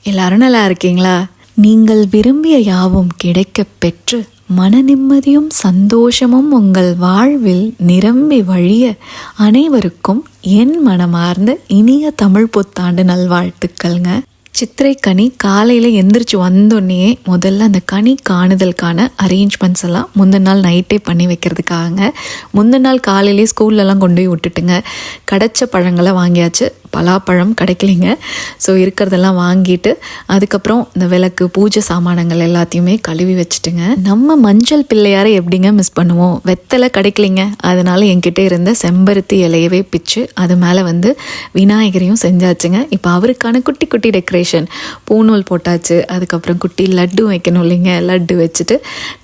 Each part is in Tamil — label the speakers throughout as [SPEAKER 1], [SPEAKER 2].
[SPEAKER 1] எல்லாரும் நல்லா இருக்கீங்களா? நீங்கள் விரும்பிய யாவும் கிடைக்கப் பெற்று மன நிம்மதியும் சந்தோஷமும் உங்கள் வாழ்வில் நிரம்பி வழிய அனைவருக்கும் என் மனமார்ந்த இனிய தமிழ் புத்தாண்டு நல்வாழ்த்துக்கள்ங்க. சித்திரை கனி காலையில் எந்திரிச்சு வந்தோடனே முதல்ல அந்த கனி காணுதலுக்கான அரேஞ்ச்மெண்ட்ஸ் எல்லாம் முந்தின நாள் நைட்டே பண்ணி வைக்கிறதுக்காகங்க. முந்தின நாள் காலையிலே ஸ்கூல்லலாம் கொண்டு போய் விட்டுட்டுங்க. கிடைச்ச பழங்களை வாங்கியாச்சு. பலாப்பழம் கிடைக்கலிங்க. ஸோ இருக்கிறதெல்லாம் வாங்கிட்டு அதுக்கப்புறம் இந்த விளக்கு பூஜை சாமானங்கள் எல்லாத்தையுமே கழுவி வச்சுட்டுங்க. நம்ம மஞ்சள் பிள்ளையாரை எப்படிங்க மிஸ் பண்ணுவோம்? வெத்தலை கிடைக்கலிங்க. அதனால என்கிட்ட இருந்த செம்பருத்தி இலையவே பிச்சு அது மேலே விநாயகரையும் செஞ்சாச்சுங்க. இப்போ அவருக்கான குட்டி குட்டி டெக்கரேஷன், பூநூல் போட்டாச்சு. அதுக்கப்புறம் குட்டி லட்டு வைக்கணும் இல்லைங்க. லட்டு வச்சுட்டு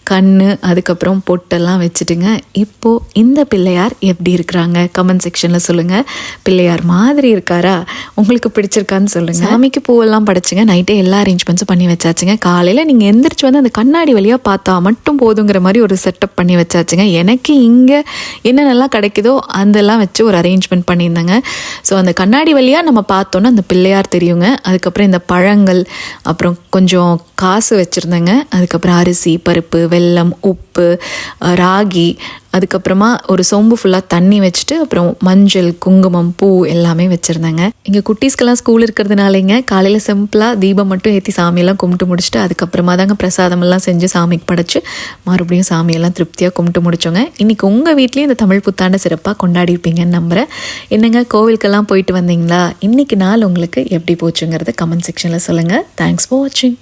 [SPEAKER 1] கண், அதுக்கப்புறம் பொட்டெல்லாம் வச்சுட்டுங்க. இப்போது இந்த பிள்ளையார் எப்படி இருக்கிறாங்க கமெண்ட் செக்ஷனில் சொல்லுங்கள். பிள்ளையார் மாதிரி இருக்காரா? உங்களுக்கு பிடிச்சிருக்கான்னு சொல்லுங்கள். சாமிக்கு பூவெல்லாம் படைச்சுங்க. நைட்டே எல்லா அரேஞ்ச்மெண்ட்ஸும் பண்ணி வச்சாச்சுங்க. காலையில் நீங்கள் எந்திரிச்சு அந்த கண்ணாடி வழியாக பார்த்தா மட்டும் போதுங்கிற மாதிரி ஒரு செட்டப் பண்ணி வச்சாச்சுங்க. எனக்கு இங்கே என்னென்னலாம் கிடைக்குதோ அதெல்லாம் வச்சு ஒரு அரேஞ்ச்மெண்ட் பண்ணியிருந்தேங்க. ஸோ அந்த கண்ணாடி வழியாக நம்ம பார்த்தோன்னா அந்த பிள்ளையார் தெரியுங்க. அதுக்கப்புறம் இந்த பழங்கள், அப்புறம் கொஞ்சம் காசு வச்சுருந்தேங்க. அதுக்கப்புறம் அரிசி, பருப்பு, வெல்லம், உப்பு, ராகி, அதுக்கப்புறமா ஒரு சொம்பு ஃபுல்லாக தண்ணி வச்சுட்டு அப்புறம் மஞ்சள், குங்குமம், பூ எல்லாமே வச்சுருந்தேங்க. இங்கே குட்டீஸ்க்கெல்லாம் ஸ்கூல் இருக்கிறதுனாலங்க காலையில் சிம்பிளாக தீபம் மட்டும் ஏற்றி சாமியெல்லாம் கும்பிட்டு முடிச்சுட்டு அதுக்கப்புறமா தாங்க பிரசாதமெல்லாம் செஞ்சு சாமிக்கு படைச்சு மறுபடியும் சாமியெல்லாம் திருப்தியாக கும்பிட்டு முடிச்சோங்க. இன்றைக்கி உங்கள் வீட்லேயும் இந்த தமிழ் புத்தாண்டு சிறப்பாக கொண்டாடிருப்பீங்கன்னு நம்புகிறேன். என்னங்க கோவிலுக்கெல்லாம் போயிட்டு வந்தீங்களா? இன்றைக்கி நாள் உங்களுக்கு எப்படி போச்சுங்கிறத கமெண்ட் செக்ஷனில் சொல்லுங்கள். தேங்க்ஸ் ஃபார் வாட்சிங்.